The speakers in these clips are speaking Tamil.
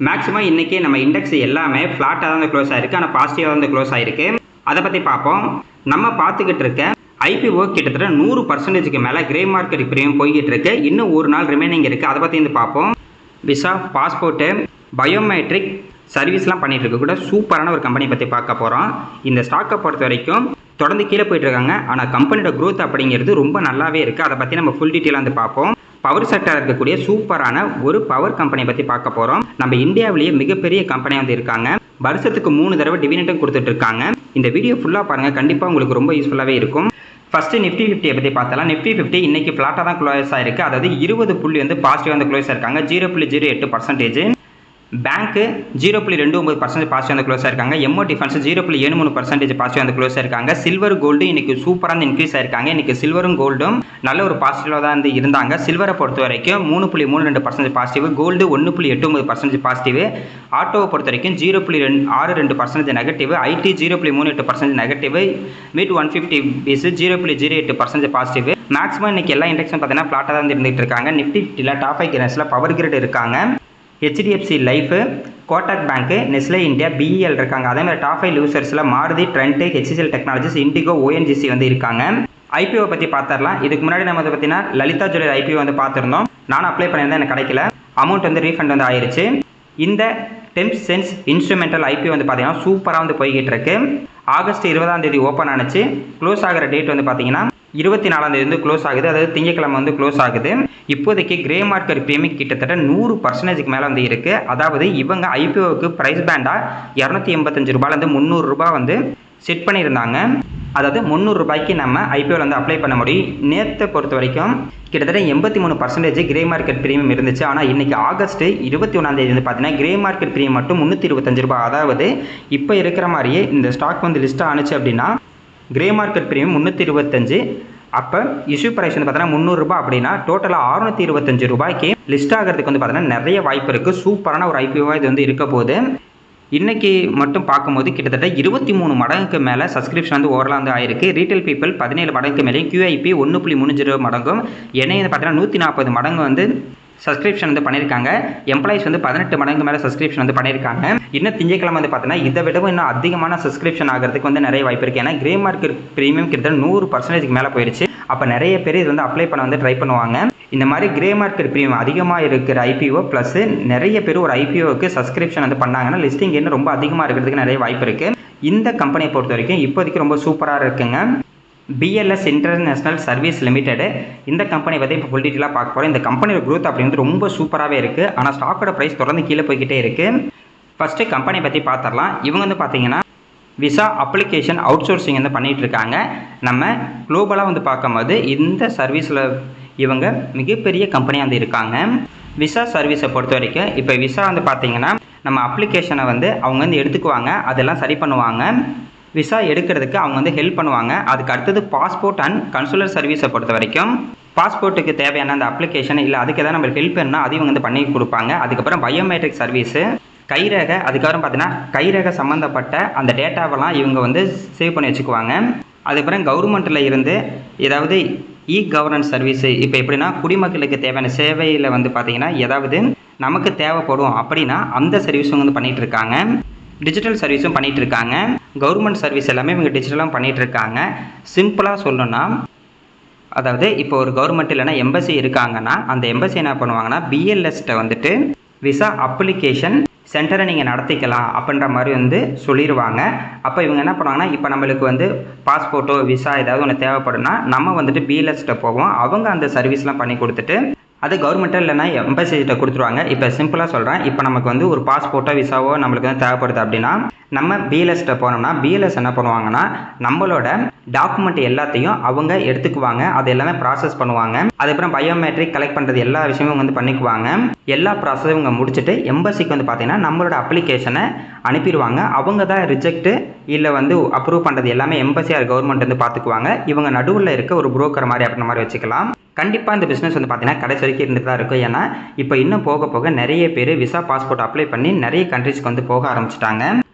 மேக்ஸிமம் இன்றைக்கி நம்ம இண்டெக்ஸ் எல்லாமே ஃப்ளாட்டாக தான் வந்து க்ளோஸ் ஆகிருக்கு, ஆனால் பாசிட்டிவாக வந்து க்ளோஸ் ஆகிருக்கு. அதை பற்றி பார்ப்போம். நம்ம பார்த்துக்கிட்டு இருக்க ஐபிஓ கிட்டத்தட்ட 100% மேலே கிரே மார்க்கெட் ப்ரீமியம் போய்கிட்டு இருக்கு. இன்னும் ஒரு நாள் ரிமைனிங் இருக்குது. அதை பற்றி வந்து பார்ப்போம். விசா, பாஸ்போர்ட்டு, பயோமெட்ரிக் சர்வீஸ்லாம் பண்ணிகிட்டு இருக்க கூட சூப்பரான ஒரு கம்பெனி பற்றி பார்க்க போகிறோம். இந்த ஸ்டாக்கை பொறுத்த வரைக்கும் தொடர்ந்து கீழே போயிட்டுருக்காங்க, ஆனால் கம்பெனியோட க்ரோத் அப்படிங்கிறது ரொம்ப நல்லாவே இருக்குது. அதை பற்றி நம்ம ஃபுல் டீட்டெயிலாக வந்து பார்ப்போம். பவர் செக்டர் இருக்கக்கூடிய சூப்பரான ஒரு பவர் கம்பெனி பற்றி பார்க்க போகிறோம். நம்ம இந்தியாவிலேயே மிகப்பெரிய கம்பெனியாக வந்து இருக்காங்க. வருஷத்துக்கு 3 தடவை டிவிடெண்டும் கொடுத்துட்டு இருக்காங்க. இந்த வீடியோ ஃபுல்லாக பாருங்கள், கண்டிப்பாக உங்களுக்கு ரொம்ப யூஸ்ஃபுல்லாகவே இருக்கும். ஃபஸ்ட்டு நிஃப்டி 50 பற்றி பார்த்தலாம். நிஃப்டி 50 இன்றைக்கி ஃப்ளாட்டாக தான் க்ளோஸ் ஆகிருக்கு. அதாவது 20 புள்ளி வந்து பாசிட்டிவாக வந்து க்ளோஸ் ஆயிருக்காங்க. 0.08%. பேங்க்கு 0.29% பாசிட்டிவ் வந்து க்ளோஸ் ஆயிருக்காங்க. எம்ஓ டிஃபென்ஸ் 0.73% பாசிட்டிவ் வந்து க்ளோஸ் ஆயிருக்காங்க. சில்வர் கோல்டு இன்னைக்கு சூப்பராக வந்து இன்க்ரீஸ் ஆயிருக்காங்க. இன்னைக்கு சில்வரும் கோல்டும் நல்ல ஒரு பாசிட்டிவாக தான் வந்து இருந்தாங்க. சில்வரை பொறுத்த வரைக்கும் 3.32% பாசிட்டிவ், கோல்டு 1.89% பாசிட்டிவ், ஆட்டோவை பொறுத்த வரைக்கும் 0.62% நெகட்டிவ், ஐடி 0.38% நெகட்டிவ், மிட் 150 பீஸ் 0.08% பாசிட்டிவ். மேக்ஸிமம் இன்னைக்கு எல்லா இண்டெக்ஸும் பார்த்தீங்கன்னா ஃப்ளாட்டாக தான் வந்து இருந்துகிட்டு இருக்காங்க. நிஃப்டி 50 டாப் 5 கிரேட்ஸில் பவர் கிரிட் இருக்காங்க. HDFC life, Kotak bank, Nestle India, BEL இருக்காங்க. அதே மாதிரி டாப் 5 லூசர்ஸில் Maruti, Trent, HCL technologies, IndiGo, ONGC வந்து இருக்காங்க. ஐபிஓ பற்றி பார்த்துடலாம். இதுக்கு முன்னாடி நம்ம வந்து பார்த்தீங்கன்னா லலிதா ஜுவல்லரி ஐபிஓ வந்து பார்த்துருந்தோம். நானும் அப்ளை பண்ணியிருந்தேன், எனக்கு கிடைக்கல. அமௌண்ட் வந்து ரீஃபண்ட் வந்து ஆயிடுச்சு. இந்த 10 சென்ஸ் இன்ஸ்ட்ருமெண்டல் ஐபிஓ வந்து பார்த்தீங்கன்னா சூப்பராக வந்து போய்கிட்டு இருக்கு. ஆகஸ்ட் 20 ஓப்பன் ஆனிச்சு. க்ளோஸ் ஆகிற டேட் வந்து பார்த்தீங்கன்னா 24 வந்து க்ளோஸ் ஆகுது. அதாவது திங்கக்கிழமை வந்து க்ளோஸ் ஆகுது. இப்போதைக்கு கிரே மார்க்கெட் ப்ரீமியம் கிட்டத்தட்ட 100% மேலே வந்து இருக்குது. அதாவது இவங்க ஐபிஓவுக்கு ப்ரைஸ் பேண்டாக 285 ரூபாயிலேருந்து 300 ரூபாய் வந்து செட் பண்ணியிருந்தாங்க. அதாவது 300 ரூபாய்க்கு நம்ம ஐபிஓவில் வந்து அப்ளை பண்ண முடியும். நேற்றை பொறுத்த வரைக்கும் கிட்டத்தட்ட 83% கிரே மார்க்கெட் ப்ரீமியம் இருந்துச்சு. ஆனால் இன்றைக்கி ஆகஸ்ட் 21 வந்து பார்த்தீங்கன்னா கிரே மார்க்கெட் ப்ரீமியம் மட்டும் 325 ரூபாய். அதாவது இப்போ இருக்கிற மாதிரியே இந்த ஸ்டாக் வந்து லிஸ்ட் ஆனிச்சு அப்படின்னா கிரே மார்க்கெட் ப்ரீமியம் 325, அப்போ இஷ்யூ ப்ரைஸ் வந்து பார்த்தீங்கன்னா 300 ரூபாய். அப்படின்னா டோட்டலாக 625 ரூபாய்க்கு லிஸ்ட் ஆகிறதுக்கு வந்து பார்த்தீங்கன்னா நிறைய வாய்ப்பு இருக்குது. சூப்பரான ஒரு ஐபிஓவாக இது வந்து இருக்க போகுது. இன்றைக்கி மட்டும் பார்க்கும்போது கிட்டத்தட்ட 23 மடங்குக்கு மேலே சப்ஸ்கிரிப்ஷன் வந்து ஓவராலாக வந்து ஆயிருக்கு. ரீட்டைல் பீப்பிள் 17 மடங்குக்கு மேலேயும், QIP 1.30 மடங்கும், என்ஐ வந்து பார்த்தீங்கன்னா 140 மடங்கு வந்து சப்ஸ்கிரிப்ஷன் வந்து பண்ணியிருக்காங்க. எம்ப்ளாயிஸ் வந்து 18 மடங்கு மேலே சப்ஸ்கிரிப்ஷன் வந்து பண்ணியிருக்காங்க. இன்னும் திங்கக்கிழமை வந்து பார்த்தீங்கன்னா இதை விடவும் இன்னும் அதிகமான சப்ஸ்கிரிப்ஷன் ஆகிறதுக்கு வந்து நிறைய வாய்ப்பு இருக்குது. ஏன்னா கிரே மார்க்கெட் ப்ரீமியம் கிட்டத்தட்ட 100% மேலே போயிடுச்சு. அப்போ நிறைய பேர் இது வந்து அப்ளை பண்ண வந்து ட்ரை பண்ணுவாங்க. இந்த மாதிரி கிரே மார்க்கெட் ப்ரீமியம் அதிகமாக இருக்கிற ஐபிஓ ப்ளஸ் நிறைய பேர் ஒரு ஐபிஓவுக்கு சப்ஸ்கிரிப்ஷன் வந்து பண்ணாங்கன்னா லிஸ்டிங் இன்னும் ரொம்ப அதிகமாக இருக்கிறதுக்கு நிறைய வாய்ப்பு இருக்குது. இந்த கம்பெனியை பொறுத்த வரைக்கும் இப்போதைக்கு ரொம்ப சூப்பராக இருக்குங்க. BLS இன்டர்நேஷனல் சர்வீஸ் லிமிடெட், இந்த கம்பெனி பற்றி இப்போ ஃபுல் டீட்டெயிலாக பார்க்க போகிறோம். இந்த கம்பெனியோட க்ரோத் அப்படிங்கிறது ரொம்ப சூப்பராகவே இருக்குது. ஆனால் ஸ்டாக்கோட ப்ரைஸ் தொடர்ந்து கீழே போய்கிட்டே இருக்குது. ஃபஸ்ட்டு கம்பெனி பற்றி பார்த்துடலாம். இவங்க வந்து பார்த்தீங்கன்னா விசா அப்ளிகேஷன் அவுட் சோர்சிங் வந்து பண்ணிகிட்டு இருக்காங்க. நம்ம குளோபலாக வந்து பார்க்கும்போது இந்த சர்வீஸில் இவங்க மிகப்பெரிய கம்பெனியாக வந்து இருக்காங்க. விசா சர்வீஸை பொறுத்த வரைக்கும் இப்போ விசா வந்து பார்த்தீங்கன்னா நம்ம அப்ளிகேஷனை வந்து அவங்க வந்து எடுத்துக்குவாங்க, அதெல்லாம் சரி பண்ணுவாங்க. விசா எடுக்கிறதுக்கு அவங்க வந்து ஹெல்ப் பண்ணுவாங்க. அதுக்கு அடுத்தது பாஸ்போர்ட் அண்ட் கன்சுலர் சர்வீஸை பொறுத்த வரைக்கும் பாஸ்போர்ட்டுக்கு தேவையான அந்த அப்ளிகேஷன் இல்லை அதுக்கு எதாவது நம்மளுக்கு ஹெல்ப் பண்ணால் அது இவங்க வந்து பண்ணி கொடுப்பாங்க. அதுக்கப்புறம் பயோமெட்ரிக் சர்வீஸு, கைரேகை, அதுக்கப்புறம் பார்த்தீங்கன்னா கைரேகை சம்மந்தப்பட்ட அந்த டேட்டாவெல்லாம் இவங்க வந்து சேவ் பண்ணி வச்சுக்குவாங்க. அதுக்கப்புறம் கவர்மெண்ட்டில் இருந்து ஏதாவது கவர்னன்ஸ் சர்வீஸு, இப்போ எப்படின்னா குடிமக்களுக்கு தேவையான சேவையில் வந்து பார்த்திங்கன்னா ஏதாவது நமக்கு தேவைப்படும் அப்படின்னா அந்த சர்வீஸும் வந்து பண்ணிகிட்டு இருக்காங்க. டிஜிட்டல் சர்வீஸும் பண்ணிகிட்டு இருக்காங்க. கவர்மெண்ட் சர்வீஸ் எல்லாமே இவங்க டிஜிட்டலாக பண்ணிகிட்டு இருக்காங்க. சிம்பிளாக சொல்லணும்னா அதாவது இப்போ ஒரு கவர்மெண்ட் இல்லைனா எம்பசி இருக்காங்கன்னா அந்த எம்பசி என்ன பண்ணுவாங்கன்னா BLSட்ட வந்துட்டு விசா அப்ளிகேஷன் சென்டரை நீங்கள் நடத்திக்கலாம் அப்படின்ற மாதிரி வந்து சொல்லிடுவாங்க. அப்போ இவங்க என்ன பண்ணுவாங்கன்னா இப்போ நம்மளுக்கு வந்து பாஸ்போர்ட்டோ விசா ஏதாவது ஒன்று தேவைப்படும்னா நம்ம வந்துட்டு BLSட்ட போவோம். அவங்க அந்த சர்வீஸ்லாம் பண்ணி கொடுத்துட்டு அது கவர்மெண்ட்டோ இல்லைனா எம்பசிகிட்ட கொடுத்துருவாங்க. இப்போ சிம்பிளாக சொல்கிறேன், இப்போ நமக்கு வந்து ஒரு பாஸ்போர்ட்டோ விசாவோ நம்மளுக்கு வந்து தேவைப்படுது அப்படின்னா நம்ம BLSட்ட போனோம்னா BLS என்ன பண்ணுவாங்கன்னா நம்மளோட டாக்குமெண்ட் எல்லாத்தையும் அவங்க எடுத்துக்குவாங்க, அது எல்லாமே ப்ராசஸ் பண்ணுவாங்க. அதுக்கப்புறம் பயோமெட்ரிக் கலெக்ட் பண்ணுறது எல்லா விஷயமும் வந்து பண்ணிக்குவாங்க. எல்லா ப்ராசஸும் இவங்க முடிச்சுட்டு எம்பசிக்கு வந்து பார்த்தீங்கன்னா நம்மளோட அப்ளிகேஷனை அனுப்பிடுவாங்க. அவங்க தான் ரிஜெக்ட்டு இல்லை வந்து அப்ரூவ் பண்ணுறது எல்லாமே எம்பசி ஆர் கவர்மெண்ட் வந்து பார்த்துக்குவாங்க. இவங்க நடுவில் இருக்க ஒரு புரோக்கர் மாதிரி அப்படின்ற மாதிரி வச்சுக்கலாம். கண்டிப்பாக இந்த பிஸ்னஸ் வந்து பார்த்தீங்கன்னா கடைசி வரைக்கும் இருந்துட்டு தான் இருக்கும். ஏன்னா இப்போ இன்னும் போக போக நிறைய பேர் விசா பாஸ்போர்ட் அப்ளை பண்ணி நிறைய கண்ட்ரிஸ்க்கு வந்து போக ஆரம்பிச்சிட்டாங்க.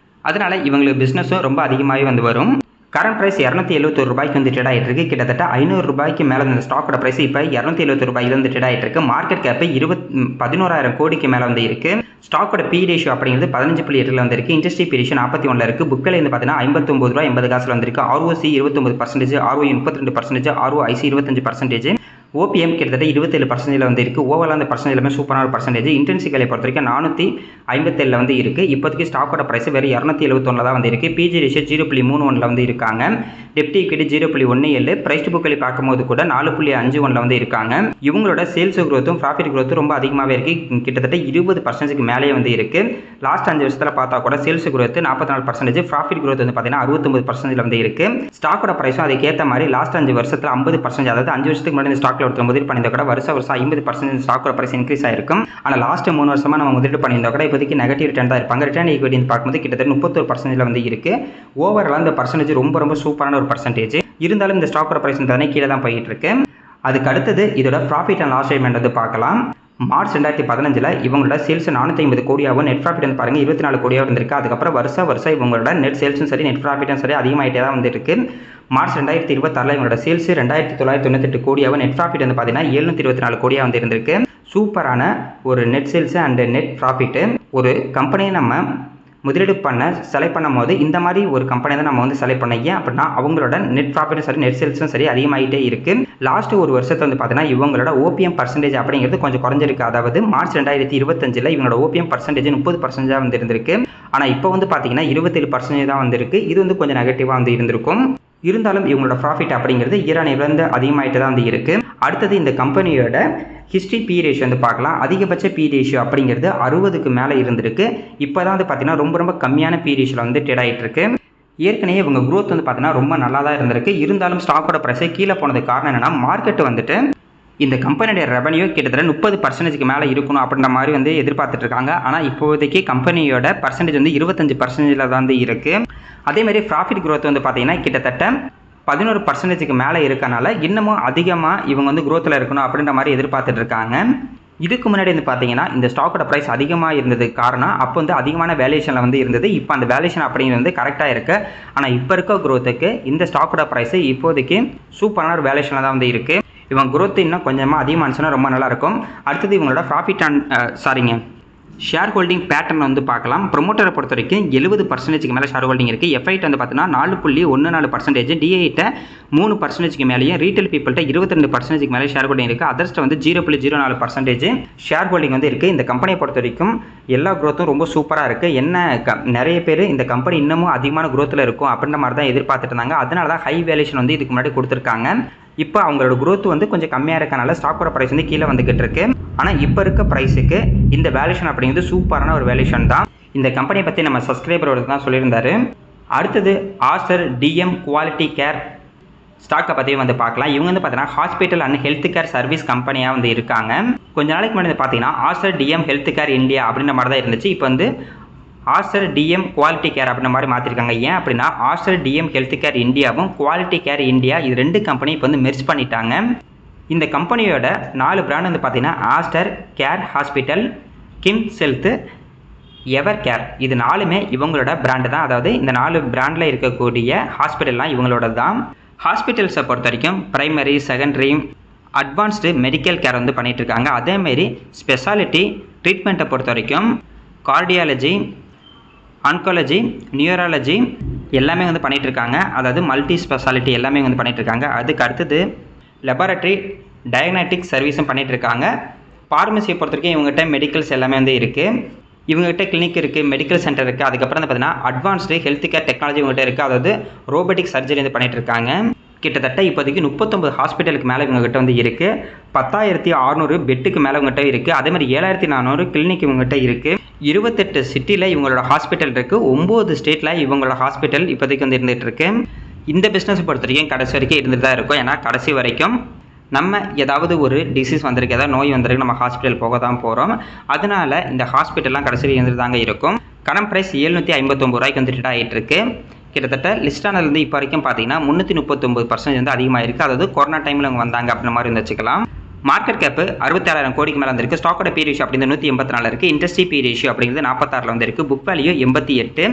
அதனால் இவங்களுக்கு பிஸ்னஸும் ரொம்ப அதிகமாகவே வந்து வரும். கரண்ட் பிரைஸ் 271 ரூபாய்க்கு வந்து ட்ரேட் ஆகிட்டு இருக்கு. கிட்டத்தட்ட 500 ரூபாய்க்கு மேலே இந்த ஸ்டாக்கோட பிரைஸ் இப்போ 270 ரூபாய்க்கு வந்து ட்ரேட் ஆகிட்டு இருக்கு. மார்க்கெட் கேப் 11,000 கோடிக்கு மேலே வந்து இருக்கு. ஸ்டாக்கோட பி ரேஷியோ அப்படிங்கிறது 15.8 வந்து இருக்கு. இண்டஸ்ட்ரி பி ரேஷியோ 41 இருக்கு. புக்கில் வந்து பார்த்தீங்கன்னா 59 ரூபாய் 80 காசுல வந்திருக்கு. ROC 29%, ROE 32%, ROIC 25%, ஓபிஎம் கிட்டத்தட்ட 27% வந்து இருக்குது. ஓவரால் அந்த பர்சன்டேஜ் எல்லாமே சூப்பரான பர்சன்டேஜ். இன்டென்சிக்கலை பொறுத்த வரைக்கும் 457 வந்து இருக்குது. இப்போதைக்கு ஸ்டாக்கோட ப்ரைஸ் வெறும் 271 தான் வந்து இருக்குது. பிஜி ரேஷியோ 0.31 வந்து இருக்காங்க. டெப்டி equity 0.17. Price to book value பார்க்கும்போது கூட 4.51 வந்து இருக்காங்க. இவங்களோட சேல்ஸ் growth ப்ராஃபிட் growth ரொம்ப அதிகமாகவே இருக்குது. கிட்டத்தட்ட 20% மேலேயே வந்து இருக்குது. லாஸ்ட் 5 வருஷத்தில் பார்த்தா கூட சேல்ஸ் growth 44%, ப்ராஃபிட் growth வந்து பார்த்தீங்கன்னா 69% வந்து இருக்குது. ஸ்டாக்கோட ப்ரைஸும் அதுக்கேற்ற மாதிரி லாஸ்ட் 5 வருஷத்தில் 50%, அதாவது 5 வருஷத்துக்கு முன்னாடி இந்த ஸ்டாக்ல ஒருத்தர் முதலீடு பண்ணியிருந்தா கூட வருஷம் 50% ஸ்டாக்கோட பிரைஸ் இன்க்ரீஸ் ஆயிருக்கும். ஆனால் லாஸ்ட் 3 வருஷமா நம்ம முதலீடு பண்ணியிருந்தா கூட இப்போதைக்கு நெகட்டிவ் ரிட்டர்ன் தான் இருப்பாங்க. ரிட்டர்ன் ஈக்விட்டி பார்க்கும்போது கிட்டத்தட்ட 31% வந்து இருக்கு. ஓவரால் இந்த பர்சன்டேஜ் ரொம்ப சூப்பரான ஒரு பர்சன்டேஜ். இருந்தாலும் இந்த ஸ்டாக்கோட பிரைஸ் தானே கீழே தான் போயிட்டு இருக்கு. அதுக்கு அடுத்தது இதோட ப்ராஃபிட் அண்ட் லாஸ் ஸ்டேட்மெண்ட் வந்து பார்க்கலாம். மார்ச் 2015 இவங்களோட சேல்ஸ் 450 கோடியாகவும் நெட் ப்ராஃபிட் வந்து பாருங்க 24 கோடியாக இருந்திருக்கு. அதுக்கப்புறம் வருஷம் இவங்களோட நெட் சேல்ஸும் சரி நெட் ப்ராஃபிட்டும் சரி அதிகமாகிட்டே தான் வந்து இருக்கு. மார்ச் 2026 இவங்களோட சேல்ஸ் 2998 கோடியாகவும் நெட் ப்ராஃபிட் வந்து பார்த்தீங்கன்னா 724 கோடியாக வந்து இருந்திருக்கு. சூப்பரான ஒரு net sales and net profit. ஒரு கம்பெனியை நம்ம முதலீடு செலக்ட் பண்ணும் போது இந்த மாதிரி ஒரு கம்பெனி தான் நம்ம வந்து செலக்ட் பண்ண. ஏன் அப்படின்னா அவங்களோட நெட் ப்ராஃபிட்டும் சரி நெட் சேல்ஸும் சரி அதிகமாகிட்டே இருக்கு. லாஸ்ட் ஒரு வருஷத்தை வந்து பார்த்தீங்கன்னா இவங்களோட ஓபிஎம் பர்சன்டேஜ் அப்படிங்கிறது கொஞ்சம் குறைஞ்சிருக்கு. அதாவது மார்ச் 2025 இவங்களோட ஓபிஎம் பர்சன்டேஜ் 30% வந்து இருந்திருக்கு. ஆனால் இப்போ வந்து பார்த்தீங்கன்னா 27% தான் வந்திருக்கு. இது வந்து கொஞ்சம் நெகட்டிவாக வந்து இருந்திருக்கும். இருந்தாலும் இவங்களோட ப்ராஃபிட் அப்படிங்கிறது இயரானிலிருந்து அதிகமாகிட்டு தான் வந்து இருக்கு. அடுத்தது இந்த கம்பெனியோட ஹிஸ்ட்ரி பி ரேஷியோ வந்து பார்க்கலாம். அதிகபட்ச பி ரேஷியோ அப்படிங்கிறது 60க்கு மேலே இருந்திருக்கு. இப்போ தான் வந்து பார்த்தீங்கன்னா ரொம்ப கம்மியான பி ரேஷியோவில் வந்து ட்ரேட் ஆகிட்டு இருக்கு. ஏற்கனவே இவங்க growth வந்து பார்த்தீங்கன்னா ரொம்ப நல்லா தான் இருந்திருக்கு. இருந்தாலும் ஸ்டாக்கோட ப்ரைஸே கீழே போனதுக்கு காரணம் என்னன்னா மார்க்கெட் வந்துட்டு இந்த கம்பெனியோட ரெவன்யூ கிட்டத்தட்ட 30%க்கு மேலே இருக்கணும் அப்படின்ற மாதிரி வந்து எதிர்பார்த்துட்டு இருக்காங்க. ஆனால் இப்போதைக்கு கம்பெனியோட பர்சன்டேஜ் வந்து 25% தான் வந்து இருக்கு. அதே மாதிரி ப்ராஃபிட் growth வந்து பார்த்தீங்கன்னா கிட்டத்தட்ட 11%க்கு மேலே இருக்கனால இன்னமும் அதிகமாக இவங்க வந்து growthல இருக்கணும் அப்படின்ற மாதிரி எதிர்பார்த்துட்டு இருக்காங்க. இதுக்கு முன்னாடி வந்து பார்த்தீங்கன்னா இந்த ஸ்டாக்கோட ப்ரைஸ் அதிகமாக இருந்ததுக்கு காரணம் அப்போ வந்து அதிகமான வேல்யூஷனில் வந்து இருந்தது. இப்போ அந்த வேல்யூஷன் அப்படிங்கிறது வந்து கரெக்டாக இருக்குது. ஆனால் இப்போ இருக்க growthக்கு இந்த ஸ்டாக்கோட ப்ரைஸ் இப்போதைக்கு சூப்பரான ஒரு வேல்யூஷனில் தான் வந்து இருக்குது. இவங்க growth இன்னும் கொஞ்சமாக அதிகமானுச்சுன்னா ரொம்ப நல்லாயிருக்கும். அடுத்தது இவங்களோட profit and share holding pattern வந்து பார்க்கலாம். ப்ரொமோட்டரை பொறுத்த வரைக்கும் 70%க்கு மேலே ஷேர் ஹோல்டிங் இருக்குது. எஃப்ஐட் வந்து பார்த்தீங்கன்னா 4.14%, டிஐட்ட 3%க்கு மேலேயும், ரீட்டைல் பீப்புள்கிட்ட 22%க்கு மேலே ஷேர் ஹோல்டிங் இருக்குது. அதர்ஸ்ட்டு வந்து 0.04% ஷேர் ஹோல்டிங் வந்து இருக்குது. இந்த கம்பெனியை பொறுத்த வரைக்கும் எல்லா growthம் ரொம்ப சூப்பராக இருக்குது. என்ன நிறைய பேர் இந்த கம்பெனி இன்னமும் அதிகமான growthல இருக்கும் அப்படின்ற மாதிரி தான் எதிர்பார்த்துட்டு இருந்தாங்க. அதனால தான் ஹை வேல்யூஷன் வந்து இதுக்கு முன்னாடி கொடுத்துருக்காங்க. இப்போ அவங்களோட growth வந்து கொஞ்சம் கம்மியாக இருக்கனால ஸ்டாக்கோட ப்ரைஸ் வந்து கீழே வந்துகிட்டு இருக்கு. ஆனால் இப்போ இருக்க ப்ரைஸுக்கு இந்த வேல்யூஷன் அப்படிங்கிறது சூப்பரான ஒரு வேல்யூஷன் தான். இந்த கம்பெனியை பற்றி நம்ம சப்ஸ்கிரைபரோட தான் சொல்லியிருந்தாரு. அடுத்தது ஆஸ்டர் டிஎம் குவாலிட்டி கேர் ஸ்டாக்கை பற்றி வந்து பார்க்கலாம். இவங்க வந்து பார்த்தீங்கன்னா hospital and health care service கம்பெனியாக வந்து இருக்காங்க. கொஞ்ச நாளைக்கு முன்னாடி பார்த்தீங்கன்னா Aster DM health care India அப்படின்ற மாதிரி தான் இருந்துச்சு. இப்போ வந்து ஆஸ்டர் டிஎம் குவாலிட்டி கேர் அப்படின்ற மாதிரி மாற்றிருக்காங்க. ஏன் அப்படின்னா ஆஸ்டர் டிஎம் ஹெல்த் கேர் இந்தியாவும் குவாலிட்டி கேர் இந்தியா இது 2 கம்பெனி இப்போ வந்து மெர்ஜ் பண்ணிட்டாங்க. இந்த கம்பெனியோட 4 பிராண்ட் வந்து பார்த்தீங்கன்னா Aster care hospital, KIMS health, Evercare இது 4மே இவங்களோட பிராண்டு தான். அதாவது இந்த 4 பிராண்டில் இருக்கக்கூடிய ஹாஸ்பிட்டல்லாம் இவங்களோட தான். ஹாஸ்பிட்டல்ஸை பொறுத்த வரைக்கும் primary, secondary, advanced medical care வந்து பண்ணிகிட்டு இருக்காங்க. அதேமாரி ஸ்பெஷாலிட்டி ட்ரீட்மெண்ட்டை பொறுத்த வரைக்கும் கார்டியாலஜி, ஆன்காலஜி, நியூராலஜி எல்லாமே வந்து பண்ணிகிட்டு இருக்காங்க. அதாவது மல்டி ஸ்பெஷாலிட்டி எல்லாமே வந்து பண்ணிகிட்டு இருக்காங்க. அதுக்கு அடுத்தது லெபார்ட்டரி டயக்னாஸ்டிக் சர்வீஸும் பண்ணிகிட்டு இருக்காங்க. ஃபார்மசியை பொறுத்த வரைக்கும் இவங்ககிட்ட மெடிக்கல்ஸ் எல்லாமே வந்து இருக்குது. இவங்ககிட்ட கிளினிக் இருக்குது, மெடிக்கல் சென்டர் இருக்குது. அதுக்கப்புறம் வந்து பார்த்தீங்கன்னா அட்வான்ஸ்டு ஹெல்த் கேர் டெக்னாலஜி இவங்ககிட்ட இருக்குது. அதாவது ரோபோட்டிக் சர்ஜரி வந்து பண்ணிகிட்டு இருக்காங்க. கிட்டத்தட்ட இப்போதைக்கு 39 ஹாஸ்பிட்டலுக்கு மேலே இவங்ககிட்ட வந்து இருக்குது. 10,600 பெட்டுக்கு மேலே இவங்ககிட்ட இருக்குது. அதேமாதிரி 7,400 கிளினிக் இவங்ககிட்ட இருக்குது. 28 சிட்டியில் இவங்களோட ஹாஸ்பிட்டல் இருக்குது. 9 ஸ்டேட்டில் இவங்களோட ஹாஸ்பிட்டல் இப்போதைக்கு வந்து இருந்துகிட்டு இருக்கு. இந்த பிஸ்னஸ் பொறுத்த வரைக்கும் கடைசி வரைக்கும் இருந்துட்டு தான் இருக்கும். ஏன்னா கடைசி வரைக்கும் நம்ம ஏதாவது ஒரு டிசீஸ் வந்திருக்கு, ஏதாவது நோய் வந்திருக்கு, நம்ம ஹாஸ்பிட்டல் போக தான் போகிறோம். அதனால இந்த ஹாஸ்பிட்டல்லாம் கடைசியில் இருந்துட்டு தாங்க இருக்கும். கரண்ட் ப்ரைஸ் 759 ரூபாய்க்கு வந்து ட்ரேட் ஆகிட்டு இருக்கு. கிட்டத்தட்ட லிஸ்ட் ஆனதுலேருந்து இப்போ வரைக்கும் பார்த்தீங்கன்னா 339% வந்து அதிகமாக இருக்குது. அதாவது கொரோனா டைமில் அவங்க வந்தாங்க அப்படின்ற மாதிரி வந்து வச்சுக்கலாம். மார்க்கெட் கேப் 67,000 கோடிக்கு மேலே வந்திருக்கு. ஸ்டாக்கோட பி ரேஷியோ அப்படிங்கிறது 184 இருக்குது. இண்டஸ்ட்ரி பி ரேஷியோ அப்படிங்கிறது 46 வந்திருக்கு. Book value 88,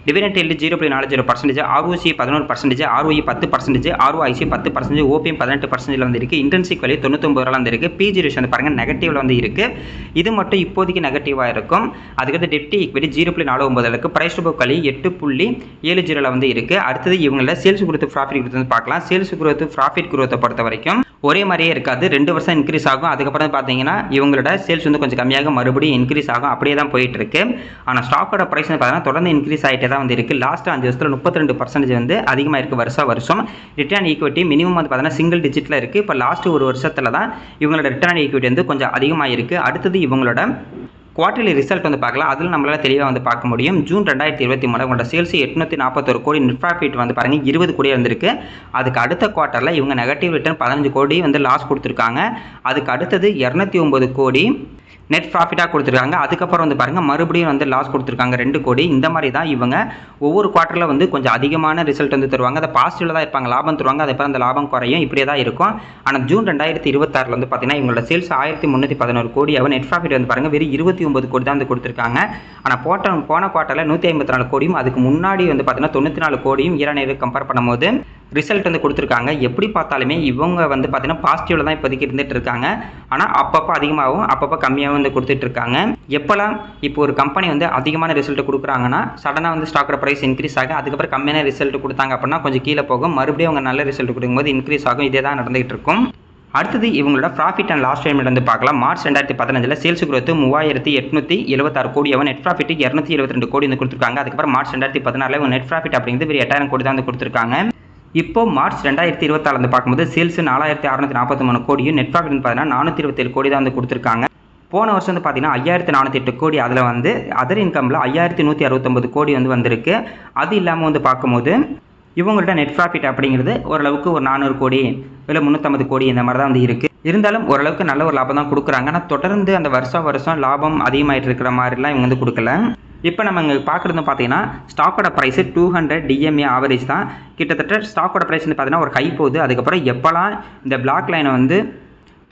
dividend yield 0.40%, ROC 11%, ROE 10%, ROIC 10%, OPM 18% வந்திருக்கு. இன்ட்ரின்சிக் வேல்யூ 99 வந்திருக்கு. பிஜி ரேஷியோ வந்து பாருங்க நெகட்டிவ்ல வந்து இருக்கு. இது மட்டும் இப்போதைக்கு நெகட்டிவா இருக்கும். அதுக்கடுத்து டெப்ட் ஈக்விட்டி 0.49 இருக்கு. பிரைஸ் டு புக் வேல்யூ 8.70 வந்து இருக்கு. அடுத்தது இவங்கள சேல்ஸ் growth ப்ராஃபிட் growth வந்து பார்க்கலாம். சேல்ஸ் growth ப்ராஃபிட் growth பொறுத்த வரைக்கும் ஒரே மாதிரியே இருக்காது. 2% இன்க்ரீஸ் ஆகும். அதுக்கப்புறம் பார்த்தீங்கன்னா இவங்களோட சேல்ஸ் வந்து கொஞ்சம் கம்மியாக மறுபடியும் இன்க்ரீஸ் ஆகும். அப்படியே தான் போயிட்டு இருக்கு. ஆனால் ஸ்டாக்கோட பிரைஸ் பார்த்தீங்கன்னா தொடர்ந்து இன்க்ரீஸ் ஆகிட்டே தான் வந்து இருக்கு. லாஸ்ட் 5 வருஷத்தில் 32% வந்து அதிகமாக இருக்கு வருஷம். ரிட்டர்ன் ஈக்விட்டி மினிமம் வந்து பார்த்தீங்கன்னா சிங்கிள் டிஜிட்டில் இருக்கு. இப்போ லாஸ்ட் ஒரு வருஷத்துல தான் இவங்களோட ரிட்டர்ன் ஈக்விட்டி வந்து கொஞ்சம் அதிகமாக இருக்கு. அடுத்தது இவங்களோட குவார்டர்லி ரிசல்ட் வந்து பார்க்கலாம். அதில் நம்மளால தெளிவாக வந்து பார்க்க முடியும். ஜூன் 2023 உங்களோட சேல்ஸ் 841 கோடி, நெட் ப்ராஃபிட் வந்து பாருங்க 20 கோடி வந்திருக்கு. அதுக்கு அடுத்த குவார்ட்டரில் இவங்க நெகட்டிவ் ரிட்டர்ன் 15 கோடி வந்து லாஸ் கொடுத்துருக்காங்க. அதுக்கு அடுத்தது 209 கோடி நெட் ப்ராஃபிட்டாக கொடுத்துருக்காங்க. அதுக்கப்புறம் வந்து பாருங்கள் மறுபடியும் வந்து லாஸ் கொடுத்துருக்காங்க 2 கோடி. இந்த மாதிரி தான் இவங்க ஒவ்வொரு குவார்ட்டரில் வந்து கொஞ்சம் அதிகமான ரிசல்ட் வந்து தருவாங்க. அதை பாசிட்டிவில் தான் இருப்பாங்க, லாபம் தருவாங்க. அதுக்கப்புறம் அந்த லாபம் குறையும், இப்படியே தான் இருக்கும். ஆனால் ஜூன் 2026 வந்து பார்த்தீங்கன்னா இவங்களோட சேல்ஸ் 1311 கோடி ஆகும். நெட் ப்ராஃபிட் வந்து பாருங்கள் வெறும் 29 கோடி தான் வந்து கொடுத்துருக்காங்க. ஆனால் போன குவார்ட்டரில் 154 கோடியும், அதுக்கு முன்னாடி வந்து பார்த்தீங்கன்னா 94 கோடியும் ஈரானியர் கம்பேர் பண்ணும்போது ரிசல்ட் வந்து கொடுத்துருக்காங்க. எப்படி பார்த்தாலுமே இவங்க வந்து பார்த்தீங்கன்னா பாசிட்டிவில் தான் இப்போதைக்கு இருந்துட்டு இருக்காங்க. ஆனால் அப்பப்போ அதிகமாகவும் அப்பப்போ கம்மியாகவும் வந்து கொடுத்துட்டு இருக்காங்க. எப்போல்லாம் இப்போ ஒரு கம்பெனி வந்து அதிகமான ரிசல்ட் கொடுக்குறாங்கன்னா சடனாக வந்து ஸ்டாக்கோட ப்ரைஸ் இன்க்ரீஸ் ஆகும். அதுக்கப்புறம் கம்மியான ரிசல்ட் கொடுத்தாங்க அப்படின்னா கொஞ்சம் கீழே போகும். மறுபடியும் அவங்க நல்ல ரிசல்ட் கொடுக்கும்போது இன்க்ரீஸ் ஆகும். இதே தான் நடந்துகிட்டு இருக்கும். அடுத்தது இவங்களோட ப்ராஃபிட் அண்ட் லாஸ் ஸ்டேட்மெண்ட் வந்து பார்க்கலாம். மார்ச் 2015 சேல்ஸ் growth 3876 கோடி ஆகும். நெட் ப்ராஃபிட் 272 கோடி வந்து கொடுத்துருக்காங்க. அதுக்கப்புறம் மார்ச் 2016 இவங்க நெட் ப்ராஃபிட் அப்படிங்கிறது வெறும் 8000 கோடி தான் வந்து கொடுத்துருக்காங்க. இப்போ மார்ச் 2024 வந்து பார்க்கும்போது சேல்ஸ் 4643 கோடியும், நெட் ப்ராஃபிட் பார்த்தீங்கன்னா 427 கோடி தான் வந்து கொடுத்துருக்காங்க. போன வருஷம் வந்து பார்த்தீங்கன்னா 5408 கோடி, அதில் வந்து அதர் இன்கமில் 5169 கோடி வந்து வந்திருக்கு. அது இல்லாமல் வந்து பார்க்கும்போது இவங்கள்ட்ட நெட் ப்ராஃபிட் அப்படிங்கிறது ஓரளவுக்கு ஒரு 400 கோடி இல்லை 350 கோடி இந்த மாதிரி தான் வந்து இருக்குது. இருந்தாலும் ஓரளவுக்கு நல்ல ஒரு லாபம் தான் கொடுக்குறாங்க. ஆனால் தொடர்ந்து அந்த வருஷம் லாபம் அதிகமாகிட்டு இருக்கிற மாதிரிலாம் இவங்க வந்து கொடுக்கல. இப்போ நம்ம இங்கே பார்க்குறது பார்த்தீங்கன்னா ஸ்டாக்கோட ப்ரைஸு 200 DMA ஆவரேஜ் தான். கிட்டத்தட்ட ஸ்டாக்கோட ப்ரைஸ் வந்து பார்த்தீங்கன்னா ஒரு ஹை போகுது. அதுக்கப்புறம் எப்போல்லாம் இந்த பிளாக் லைனை வந்து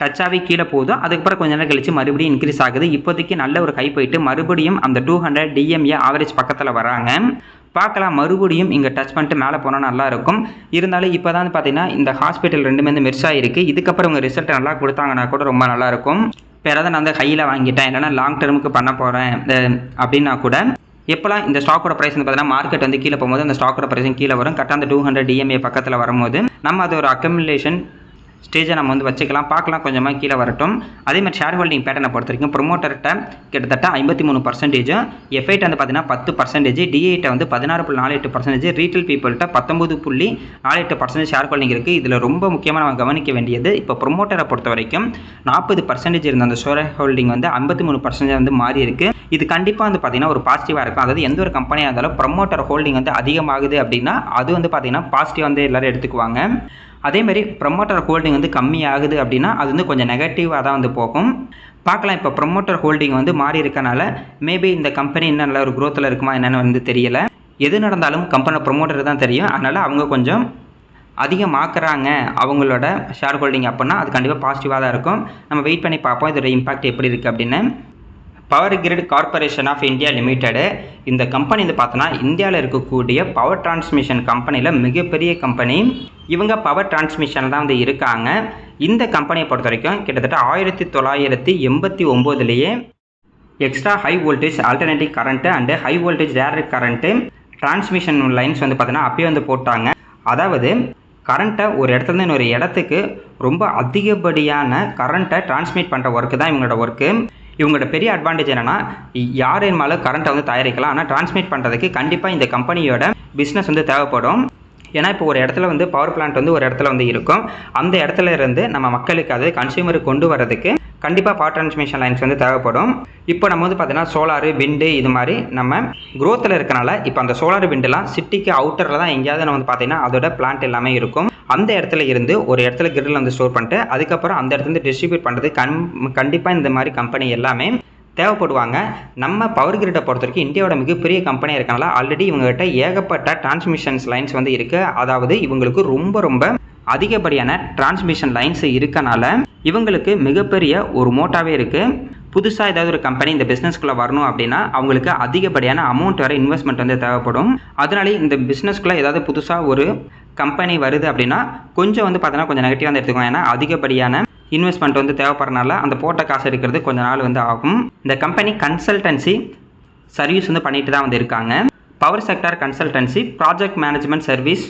டச்சாகவே கீழே போகுதோ அதுக்கப்புறம் கொஞ்ச நேரம் கழிச்சு மறுபடியும் இன்க்ரீஸ் ஆகுது. இப்போதைக்கு நல்ல ஒரு ஹை போயிட்டு மறுபடியும் அந்த 200 DMA ஆவரேஜ் பக்கத்தில் வராங்க. பார்க்கலாம் மறுபடியும் இங்கே டச் பண்ணிட்டு மேலே போனால் நல்லா இருக்கும். இருந்தாலும் இப்போ தான் பார்த்தீங்கன்னா இந்த ஹாஸ்பிட்டல் ரெண்டுமே வந்து மெர்ஸ் ஆகிருக்கு. இதுக்கப்புறம் உங்கள் ரிசல்ட் நல்லா கொடுத்தாங்கன்னா கூட ரொம்ப நல்லாயிருக்கும். இப்போ யாராவது நான் வந்து ஹையில் வாங்கிட்டேன் இல்லைனா லாங் டேர்முக்கு பண்ண போகிறேன் அப்படின்னா கூட எப்போல்லாம் இந்த ஸ்டாக்கோட ப்ரைஸ் வந்து பார்த்தீங்கன்னா மார்க்கெட் வந்து கீழே போகும்போது அந்த ஸ்டாக்கோட ப்ரைஸும் கீழே வரும். கரெக்டாக அந்த 200 DMA பக்கத்தில் வரும்போது நம்ம அது ஒரு அக்கமுலேஷன் ஸ்டேஜை நம்ம வந்து வச்சுக்கலாம். பார்க்கலாம் கொஞ்சமாக கீழே வரட்டும். அதே மாதிரி ஷேர் ஹோல்டிங் பேட்டர்னை பொறுத்த வரைக்கும் ப்ரொமோட்டர்கிட்ட கிட்டத்தட்ட 53%, F8 வந்து பார்த்தீங்கன்னா 10%, D8 வந்து 16.48%, ரீட்டைல் பீப்புள்கிட்ட 19.48% ஷேர் ஹோல்டிங் இருக்குது. இதில் ரொம்ப முக்கியமாக நம்ம கவனிக்க வேண்டியது இப்போ ப்ரொமோட்டரை பொறுத்த வரைக்கும் 40% இருந்த அந்த ஷேர் ஹோல்டிங் வந்து 53% வந்து மாறி இருக்குது. இது கண்டிப்பாக வந்து பார்த்தீங்கன்னா ஒரு பாசிட்டிவாக இருக்கும். அதாவது எந்த ஒரு கம்பெனியாக இருந்தாலும் ப்ரொமோட்டர் ஹோல்டிங் வந்து அதிகமாகுது அப்படின்னா அது வந்து பார்த்தீங்கன்னா பாசிட்டிவ் வந்து எல்லோரும் எடுத்துக்குவாங்க. அதேமாதிரி ப்ரொமோட்டர் ஹோல்டிங் வந்து கம்மியாகுது அப்படின்னா அது வந்து கொஞ்சம் நெகட்டிவாக தான் வந்து போகும். பார்க்கலாம் இப்போ ப்ரொமோட்டர் ஹோல்டிங் வந்து மாறி இருக்கனால மேபி இந்த கம்பெனி இன்னும் நல்ல ஒரு க்ரோத்தில் இருக்குமா என்னென்னு வந்து தெரியல. எது நடந்தாலும் கம்பெனி ப்ரொமோட்டர் தான் தெரியும். அதனால் அவங்க கொஞ்சம் அதிகமாக்குறாங்க அவங்களோட ஷேர் ஹோல்டிங் அப்படின்னா அது கண்டிப்பாக பாசிட்டிவாக தான் இருக்கும். நம்ம வெயிட் பண்ணி பார்ப்போம் இதோட இம்பாக்ட் எப்படி இருக்குது அப்படின்னு. Power grid corporation of India limited இந்த கம்பெனி வந்து பார்த்தோன்னா இந்தியாவில் இருக்கக்கூடிய பவர் டிரான்ஸ்மிஷன் கம்பெனியில் மிகப்பெரிய கம்பெனி. இவங்க பவர் டிரான்ஸ்மிஷன் தான் வந்து இருக்காங்க. இந்த கம்பெனியை பொறுத்த வரைக்கும் கிட்டத்தட்ட 1989 extra high voltage alternative current and high voltage direct current transmission lines வந்து பார்த்தீங்கன்னா அப்பயே வந்து போட்டாங்க. அதாவது கரண்ட்டை ஒரு இடத்துலேருந்து இன்னொரு இடத்துக்கு ரொம்ப அதிகப்படியான கரண்ட்டை டிரான்ஸ்மிட் பண்ணுற ஒர்க்கு தான் இவங்களோட ஒர்க்கு. இவங்களோட பெரிய அட்வான்டேஜ் என்னென்னா யார் வேணுமாலும் கரண்ட்டை வந்து தயாரிக்கலாம். ஆனால் டிரான்ஸ்மிட் பண்ணுறதுக்கு கண்டிப்பாக இந்த கம்பெனியோட பிஸ்னஸ் வந்து தேவைப்படும். ஏன்னா இப்போ ஒரு இடத்துல வந்து பவர் பிளான்ட் வந்து ஒரு இடத்துல வந்து இருக்கும். அந்த இடத்துல இருந்து நம்ம மக்களுக்கு அது கன்சியூமருக்கு கொண்டு வரதுக்கு கண்டிப்பாக பவர் டிரான்ஸ்மிஷன் லைன்ஸ் வந்து தேவைப்படும். இப்போ நம்ம வந்து பார்த்தீங்கன்னா சோலாரு விண்டு இது மாதிரி நம்ம க்ரோத்தில் இருக்கனால இப்போ அந்த சோலார் விண்டுலாம் சிட்டிக்கு அவுட்டரில் தான் எங்கேயாவது நம்ம வந்து பார்த்தீங்கன்னா அதோட பிளான்ட் எல்லாமே இருக்கும். அந்த இடத்துல இருந்து ஒரு இடத்துல கிரில் வந்து ஸ்டோர் பண்ணிட்டு அதுக்கப்புறம் அந்த இடத்துல டிஸ்ட்ரிபியூட் பண்ணுறது கண்டிப்பாக இந்த மாதிரி கம்பெனி எல்லாமே தேவைப்படுவாங்க. நம்ம பவர் கிரிட்டை பொறுத்த வரைக்கும் இந்தியாவோட மிகப்பெரிய கம்பெனியாக இருக்கனால ஆல்ரெடி இவங்ககிட்ட ஏகப்பட்ட டிரான்ஸ்மிஷன்ஸ் லைன்ஸ் வந்து இருக்குது. அதாவது இவங்களுக்கு ரொம்ப அதிகப்படியான டிரான்ஸ்மிஷன் லைன்ஸ் இருக்கனால இவங்களுக்கு மிகப்பெரிய ஒரு மோட்டாவே இருக்குது. புதுசாக ஏதாவது ஒரு கம்பெனி இந்த பிஸ்னஸ்க்குள்ளே வரணும் அப்படின்னா அவங்களுக்கு அதிகப்படியான அமௌண்ட் வர இன்வெஸ்ட்மெண்ட் வந்து தேவைப்படும். அதனாலே இந்த பிஸ்னஸ்க்குள்ளே ஏதாவது புதுசாக ஒரு கம்பெனி வருது அப்படின்னா கொஞ்சம் வந்து பார்த்தீங்கன்னா கொஞ்சம் நெகட்டிவாக வந்து எடுத்துக்கோங்க. ஏன்னா அதிகப்படியான இன்வெஸ்ட்மெண்ட் வந்து தேவைப்படுறனால அந்த போட்ட காசு எடுக்கிறது கொஞ்ச நாள் வந்து ஆகும். இந்த கம்பெனி கன்சல்டன்சி சர்வீஸ் வந்து பண்ணிட்டு தான் வந்து இருக்காங்க. Power sector consultancy, project management service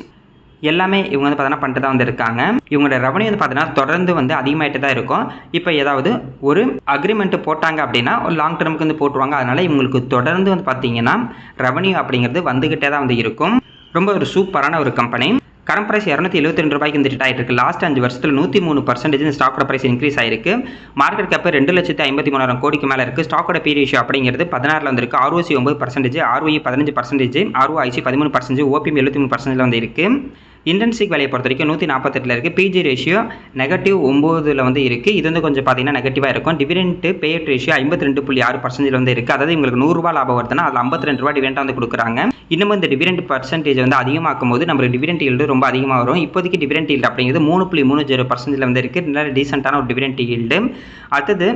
எல்லாமே இவங்க வந்து பார்த்தீங்கன்னா பண்ணிட்டு தான் வந்து இருக்காங்க. இவங்களோட ரெவன்யூ வந்து பார்த்தீங்கன்னா தொடர்ந்து வந்து அதிகமாகிட்டு தான் இருக்கும். இப்போ ஏதாவது ஒரு அக்ரிமெண்ட் போட்டாங்க அப்படின்னா ஒரு லாங் டேர்முக்கு வந்து போட்டுருவாங்க. அதனால இவங்களுக்கு தொடர்ந்து வந்து பார்த்தீங்கன்னா ரெவன்யூ அப்படிங்கிறது வந்துகிட்டே தான் வந்து இருக்கும். ரொம்ப ஒரு சூப்பரான ஒரு கம்பெனி. கரண்ட் பிரைஸ் 272 ரூபாய்க்கு வந்துட்டு ஆகிட்டு இருக்கு. லாஸ்ட் 5 வருஷத்தில் 103% இந்த ஸ்டாக்கோட பிரைஸ் இன்க்ரீஸ் ஆயிருக்கு. மார்க்கெட் கேப் 2,53,000 கோடிக்கு மேலே இருக்குது. ஸ்டாக்கோட பி ரேஷியோ அப்படிங்கிறது 16 வந்திருக்கு. ROC 9%, ROE 15%, ROIC 13%, OPM 73% வந்து இருக்குது. இன்டென்சிக் வேலையை பொறுத்த வரைக்கும் 148 இருக்குது. பிஜி ரேஷியோ -9 வந்து இருக்குது. இது வந்து கொஞ்சம் பார்த்தீங்கன்னா நெகட்டிவாக இருக்கும். டிவிடெண்ட் பேட் ரேஷியோ 52.6% வந்து இருக்குது. அதாவது உங்களுக்கு 100 ரூபா லாபம் வருதுன்னா அதில் 52 ரூபா டிவிடெண்டாக வந்து கொடுக்குறாங்க. இன்னமும் இந்த டிவிடெண்ட் பர்சன்டேஜ் வந்து அதிகமாக்கும் போது நம்மளுக்கு டிவிடெண்ட் ஈல்டு ரொம்ப அதிகமாக வரும். இப்போதைக்கு டிவிடெண்ட் ஈல்டு அப்படிங்கிறது 3.30% வந்து இருக்குது. நல்ல டீசென்ட்டான ஒரு டிவிடெண்ட் ஈல்டு. அடுத்தது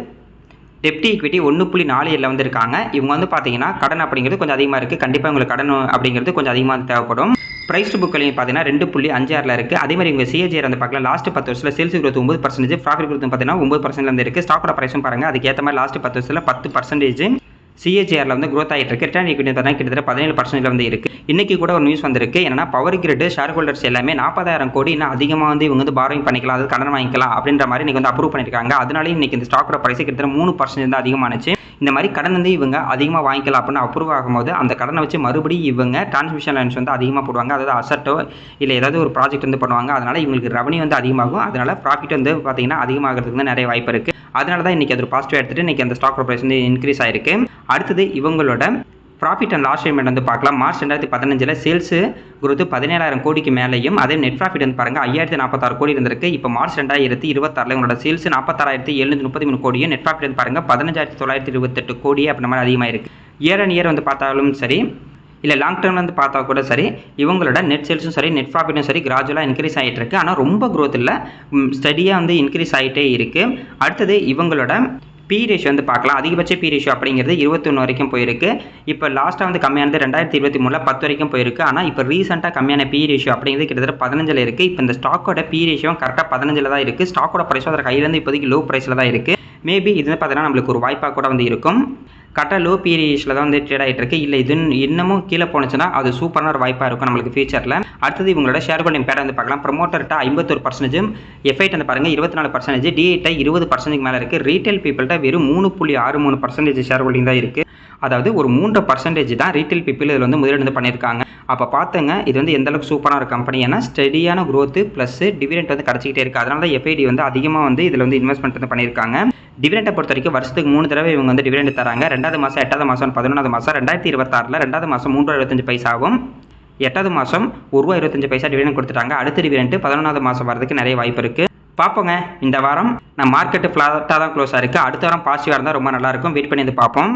டெப்ட் ஈக்விட்டி 1.47 வந்து இருக்காங்க. இவங்க வந்து பார்த்தீங்கன்னா கடன் அப்படிங்கிறது கொஞ்சம் அதிகமாக இருக்குது. கண்டிப்பாக உங்களுக்கு கடன் அப்படிங்கிறது கொஞ்சம் அதிகமாக தேவைப்படும். பிரைஸ் டு புக் வேல்யூ பார்த்தீங்கன்னா 2.56 இருக்குது. அதே மாதிரி இவங்க CAGR வந்து பார்க்கலாம். லாஸ்ட் 10 வருஷத்தில் சேல்ஸ் growth 9%, ப்ராஃபிட் growth பார்த்தீங்கன்னா 9% வந்து இருக்குது. ஸ்டாக்கோட பிரைஸும் பாருங்கள், அதுக்கேற்ற மாதிரி லாஸ்ட் 10 வருஷத்தில் 10% CAGRல வந்து growth ஆகிட்டு இருக்கு. ரிட்டர்ன் ஈக்விட்டி பார்த்தீங்கன்னா கிட்டத்தட்ட 17% வந்து இருக்குது. இன்றைக்கி கூட ஒரு நியூஸ் வந்திருக்கு. என்னன்னா பவர் கிரிட் ஷேர் ஹோல்டர்ஸ் எல்லாமே 40,000 கோடி இன்னும் அதிகமாக வந்து இவங்க வந்து பாரோயிங் பண்ணிக்கலாம், அதாவது கடன் வாங்கிக்கலாம் அப்படின்ற மாதிரி இன்றைக்கி வந்து அப்ரூவ் பண்ணியிருக்காங்க. அதனால இன்றைக்கி இந்த ஸ்டாக்கோட பிரைஸ் கிட்டத்தட்ட 3% வந்து அதிகமானுச்சு. இந்த மாதிரி கடன் வந்து இவங்க அதிகமாக வாங்கிக்கலாம் அப்படின்னு அப்ரூவ் ஆகும்போது அந்த கடனை வச்சு மறுபடியும் இவங்க டிரான்ஸ்மிஷன் லைன்ஸ் வந்து அதிகமாக போடுவாங்க. அதாவது அசட்டோ இல்லை ஏதாவது ஒரு ப்ராஜெக்ட் வந்து பண்ணுவாங்க. அதனால் இவங்களுக்கு ரெவன்யூ வந்து அதிகமாகும். அதனால் ப்ராஃபிட் வந்து பார்த்தீங்கன்னா அதிகமாகிறதுக்கு வந்து நிறைய வாய்ப்பு இருக்குது. அதனால தான் இன்றைக்கி அது ஒரு பாசிட்டிவ் எடுத்துகிட்டு இன்றைக்கி அந்த ஸ்டாக் ப்ரைஸ் வந்து இன்க்ரீஸ் ஆயிருக்கு. அடுத்தது இவங்களோட ப்ராஃபிட் அண்ட் லாஸ் ஸ்டேட்மெண்ட் வந்து பார்க்கலாம். மார்ச் 2015 சேல்ஸ் growth 17,000 கோடிக்கு மேலேயும், அதே நெட் ப்ராஃபிட் வந்து பாருங்கள் 5,046 கோடி இருந்திருக்கு. இப்போ மார்ச் 2026 உங்களோட சேல்ஸ் 46,733 கோடியும், நெட் ப்ராஃபிட் வந்து பாருங்கள் 15,928 கோடி அப்படின்ற மாதிரி அதிகமாக இருக்குது. இயர் அண்ட் இயர் வந்து பார்த்தாலும் சரி இல்லை லாங் டேர்மில் வந்து பார்த்தா கூட சரி இவங்களோட நெட் சேல்ஸும் சரி நெட் ப்ராஃபிட்டும் சரி கிராஜுவலாக இன்க்ரீஸ் ஆகிட்டு இருக்குது. ஆனால் ரொம்ப growth இல்லை, ஸ்டடியாக வந்து இன்க்ரீஸ் ஆகிட்டே இருக்குது. அடுத்தது இவங்களோட பி ரேஷியோ வந்து பார்க்கலாம். அதிகபட்ச பி ரேஷியோ அப்படிங்கிறது 21 வரைக்கும் போயிருக்கு. இப்போ லாஸ்ட்டாக வந்து கம்மியானது 2023 10 வரைக்கும் போயிருக்கு. ஆனால் இப்போ ரீசெண்டாக கம்மியான பி ரேஷியோ அப்படிங்கிறது கிட்டத்தட்ட 15 இருக்குது. இப்போ இந்த ஸ்டாக்கோட பி ரேஷியோ கரெக்டாக 15 தான் இருக்குது. ஸ்டாக்கோட ப்ரைஸும் அதற்கு கையிலேருந்து இப்போதைக்கு லோ ப்ரைஸில் தான் இருக்குது. மேபி இது வந்து பார்த்தீங்கன்னா நம்மளுக்கு ஒரு வாய்ப்பாக கூட வந்து இருக்கும். கரெக்டாக லோ பி ரேஷியோவில் தான் வந்து ட்ரேட் ஆகிட்டு இருக்கு. இல்லை இது இன்னமும் கீழே போனுச்சுன்னா அது சூப்பரான ஒரு வாய்ப்பாக இருக்கும் நம்மளுக்கு ஃபியூச்சரில். அடுத்தது இவங்களோட ஷேர் ஹோல்டிங் பேட்டர் வந்து பார்க்கலாம். ப்ரமோட்டர்கிட்ட 51%, எஃப்ஐட் வந்து பாருங்கள் 24%, டிஐட்ட 20% மேலே இருக்குது. ரீட்டைல் பீப்புள்கிட்ட வெறும் 3.63% ஷேர் ஹோல்டிங் தான் இருக்குது. அதாவது ஒரு 3% தான் ரீட்டைல் பீப்புள் இதில் வந்து முதலீடு வந்து பண்ணியிருக்காங்க. அப்போ பார்த்துங்க இது வந்து எந்தளவுக்கு சூப்பரான ஒரு கம்பெனி. ஏன்னா ஸ்டெடியான growth ப்ளஸ் டிவிடெண்ட் வந்து கிடச்சிக்கிட்டே இருக்குது. அதனால தான் எஃப்ஐடி வந்து அதிகமாக வந்து இதில் வந்து இன்வெஸ்ட்மெண்ட் வந்து பண்ணியிருக்காங்க. டிவிடெண்டை பொறுத்த வரைக்கும் வருஷத்துக்கு 3 தடவை இவங்க வந்து டிவிடெண்ட் தராங்க. 2வது மாதம், 8வது மாதம், 11வது மாதம். 2026 2வது மாதம் ₹3.25 8வது மாதம் ₹1.25 டிவிடெண்ட் கொடுத்துட்டாங்க. அடுத்த டிவிடெண்ட் 11வது மாதம் வரதுக்கு நிறைய வாய்ப்பு இருக்குது. பார்ப்போங்க. இந்த வாரம் நான் மார்க்கெட்டு ஃப்ளாட்டாக தான் க்ளோஸ் ஆயிருக்கு. அடுத்த வாரம் பாசிட்டிவாக இருந்தால் ரொம்ப நல்லாயிருக்கும். வெயிட் பண்ணி வந்து பார்ப்போம்.